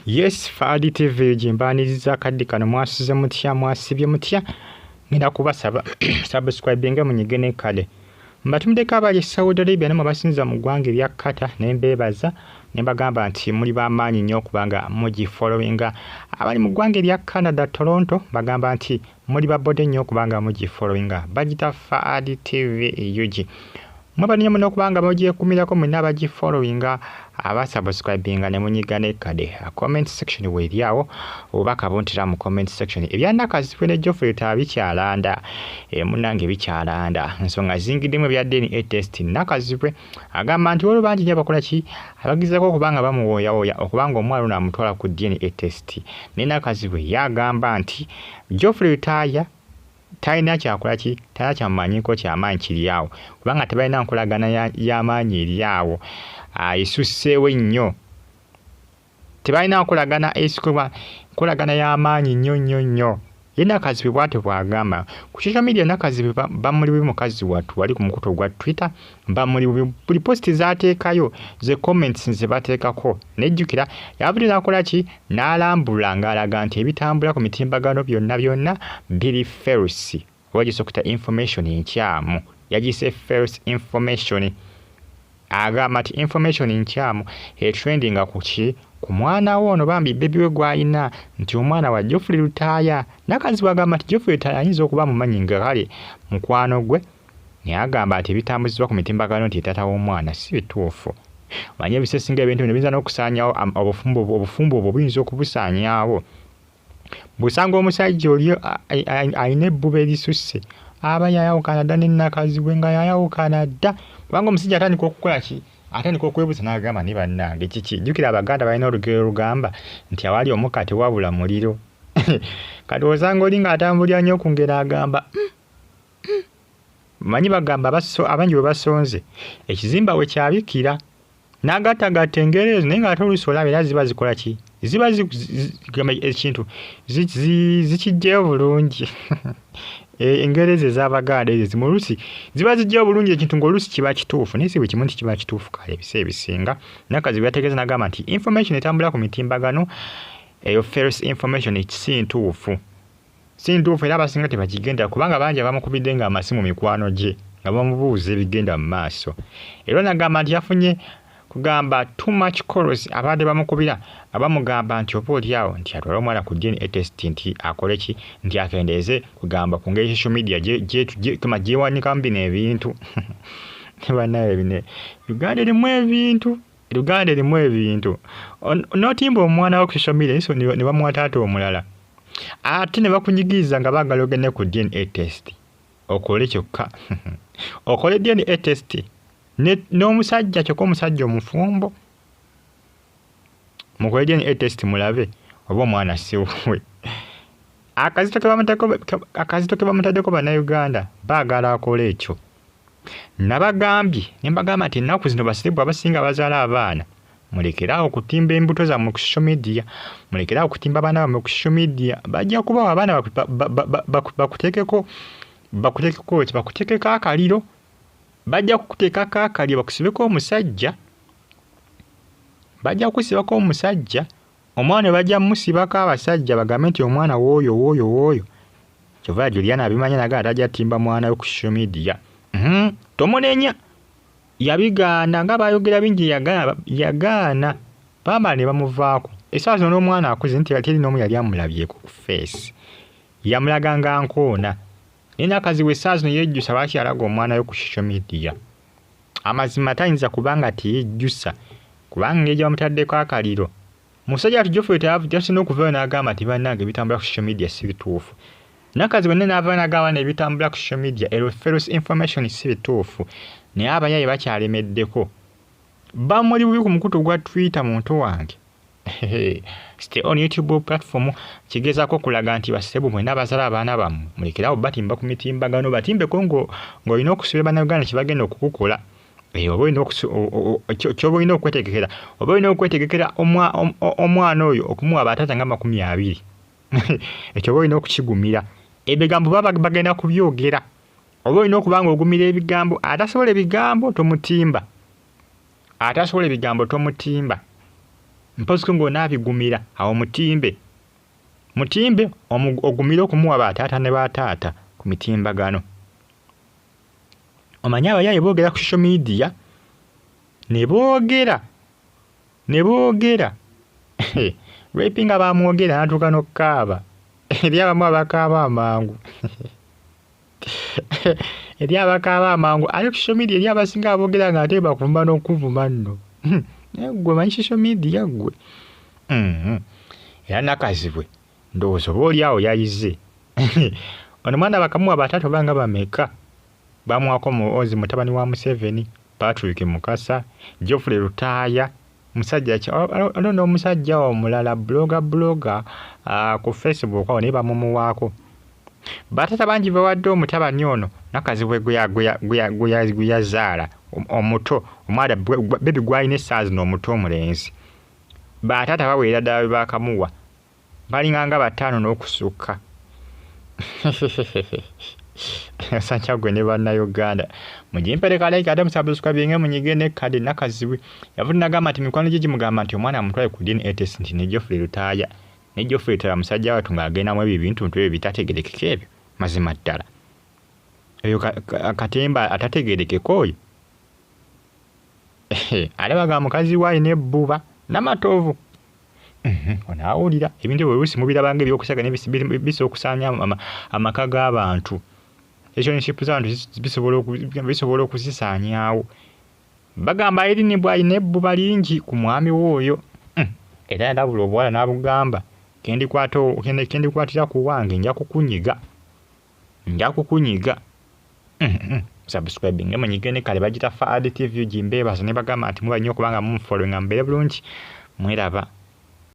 Yes, Fadi TV jimbaniriza kaddi kano mwasize mutya mwasibye mutya ngenda kubasaba subscribe munyigene kale mbatumideko abali Saudi Arabia namwe basinza mu ggwanga erya Qatar nembebaza nembagamba nti muli bamaanyi nnyo kubanga mugi followinga abali mu ggwanga erya Canada Toronto bagamba nti muli babode nnyo kubanga mugi followinga bagita Fadi TV yuji mwabaniye muno kubanga mugiye kumirako mwina abagi followinga abasubscribinga ne munyigane kade comment section weeryawo obaka bontira mu comment section ebyanakazi fene Geoffrey tabikyalanda munange bikyalanda nsonga zingidemu bya DNA test nakazibwe agamba nti wolo bangi nyabakola ki abagizako kubanga bamuwoya okubanga omwalo namutwala ku DNA test nenakazibwe yagamba nti Geoffrey taina kyakola ki taya kyamanyiko kyamaanyi kiriawo kubanga tebalina nkolagana y'amaanyi eriawo isuseewo nnyo tebalina nkolagana esikuba nkolagana y'amaanyi nnyo yenakazi bwate bwagamba ku social media nakazi bamuli mukazi watu wali ku mukuto gwa Twitter bamuli buli posti zateekayo ze comments nze bateekako nejjukira yabulira akola ki n'alambula ng'alaga nti ebitambula ku mitimbagano byonna biri false wagisokita information enkyamu yagise false information agamba nti information enkyamu trendinga ku ki ku mwana wono bambi baby we gwayina nti omwana wa Geoffrey Lutaya nakazi bagamba nti Geoffrey Lutaya ayinza okuba mumanyi ngakale mukwano gwe nyagamba ati bitambuzibwa ku mitimbagano nti tata w'omwana si bituufu manye bisesinga ebintu bino biza n'okusaanyawo obufumbo obwo buyinza okubusaanyawo busanga omusajja oli ayina ebbuba erisusse aba yayawukana dda n'enakazi bwe nga yayawukana dda kubanga omusajja atandika okukola ki atandika okwebuuza n'agamba ne bannange kiki jjukira abaganda balina olugero lugamba nti awali omukka tewabula muliro kati osanga oli ng'atambulira nnyo ku ngero agamba manyi bagamba abangi bwe basonze ekizimba we kyabikira n'agattagatta engero ezo naye ng'ate oluusi olaba era ziba zikola ki ziba ekintu zikijjayo bulungi engero ezo ez'abaganda ezo zimulusi ziba zijjayo bulungi ekintu ng'oluusi kiba kituufu naye si buli kimu nti kiba kituufu kale ebiseera ebisinga nakazi bwe yategeeza n'agamba nti information etambula ku mitimbagano eyo false information si ntuufu era abasinga tebakigendera kubanga bangi abamukubidde ng'amasimu mikwano gye nga bamubuuza ebigenda mu maaso era n'agamba nti yafunye kugamba too much calls abadde bamukubira abamugamba nti oba oliawo nti atwala omwana ku DNA test nti akole ki nti akendeeze kugamba ku ngeri social media gyewanikamu bino ebintu banaye bine Uganda erimu ebintu notimba omwana wo ku social media iso ne bamuwa taata omulala ate ne bakunyigiriza nga baagala ogende ku DNA test okole kyokka okole DNA test n'omusajja kyokka omusajja omufumbo mukole DNA test mulabe oba omwana siwe akazito ke bamutaddeko bannayuganda baagala akola ekyo nabagambye nembagamba nti ennaku zino basiribwa abasinga bazaala abaana mulekerawo okutimba embuto zammwe ku social media mulekerawo okutimba abaana bammwe ku social media bajja kubawa abaana bakuteekeko akaliro bajja kukuteekako akaliro bakusibeko omusajja bajja kukusibako omusajja omwana bajja musibako abasajja bagambe nti omwana wooyo kyova Juliana abimanya naga atajja timba mwana we ku social media tomunenya yabigaana nga bayogera bingi yagaana bamala ne bamuvaako essaawa zino n'omwana akuze nti teri n'omu yali amulabyeko ku face yamulaga nga nkoona nenakazi we essaawa zino yejjusa lwaki alaga omwana we ku social media amazima tayinza kubanga teyejjusa kubanga ngeri bamutaddeko akaliro musajja ati Geoffrey tasina okuvaayo n'agamba nti bannange ebitambula ku social media si bituufu nakazi wenne n'avaayo n'agamba n'ebitambula ku social media false information si bituufu naye abayaye bakyalemeddeko bamuli bubi ku mukutu gwa Twitter muntu wange stay on YouTube platform kigezaako kulaga nti basebu mwena abazaala abaana bammwe mulekerawo batimba ku mitimbagano batimbeko ng'olina okusuubira bannayuganda kye bagenda okukukola kyoba olina okwetegekera oba olina okwetegekera omwana oyo okumuwa abataata nga 20 ekyo oba olina okukigumira ebigambo baba bagenda kubyogera oba olina okuba nga ogumira ebigambo atasobola ebigambo tomutimba mpoziko ng'onaabigumira awo mutimbe ogumira okumuwa bataata ne bataata ku mitimbagano. Omanyi abayaaye boogera ku social media ne boogera Rape nga bamwogera n'atuuka n'okkaaba eri abamu abakaaba amangu ate ku social media eri abasinga aboogera ng'ate bakuvuma n'okuvuma nno gwe manyi social media gwe. Era nakazibwe ndowooza oba oli awo yayize ono mwana bakamuwa bataata oba nga bameka bamuwako Muhoozi mutabani wa Museveni, Patrick Mukasa, Geoffrey Lutaaya, musajja ono n'omusajja omulala bloga ku Facebook awo naye bamumuwaako. Bataata bangi bawadde omutabani ono nakazibwe gwe yazaala omuto omwana bebi gwalina essaazi n'omuto omulenzi. Bataata baweera ddala bwe bakamuwa balinganga bataano n'okusukka. Sancha gwe ne bannayuganda mugimpeleka like ate musubscribe munyige ne kadi nakazibwe yavunagamba nti mikwano gye gimugamba nti omwana amutwale ku DNA test nti ne Geoffrey Lutaaya musajja watu ng'agendamu ebyo ebintu ebyo bitategerekeka ebyo mazima ddala eyo Katemba atategerekeka oyo ate bagamba mukazi waayi n'ebbuba n'amatovu. Onaawulira ebintu bwe luusi mubirabanga ebyokusaganya bisa okusaanya amaka g'abantu. Relationship z'abantu bisobola okuzisaanyaawo. Bagamba eri ne bw'alina ebbuba lingi ku mwami w'oyo. Era ndabula obuwala n'abugamba kendikwatira ku wange nja kukunyiga. Subscribing munyige ne kale bagita Fad TV Jimbebaza ne bagamba nti muba nnyo kubanga mumufollowinga mbeere bulungi mweraba.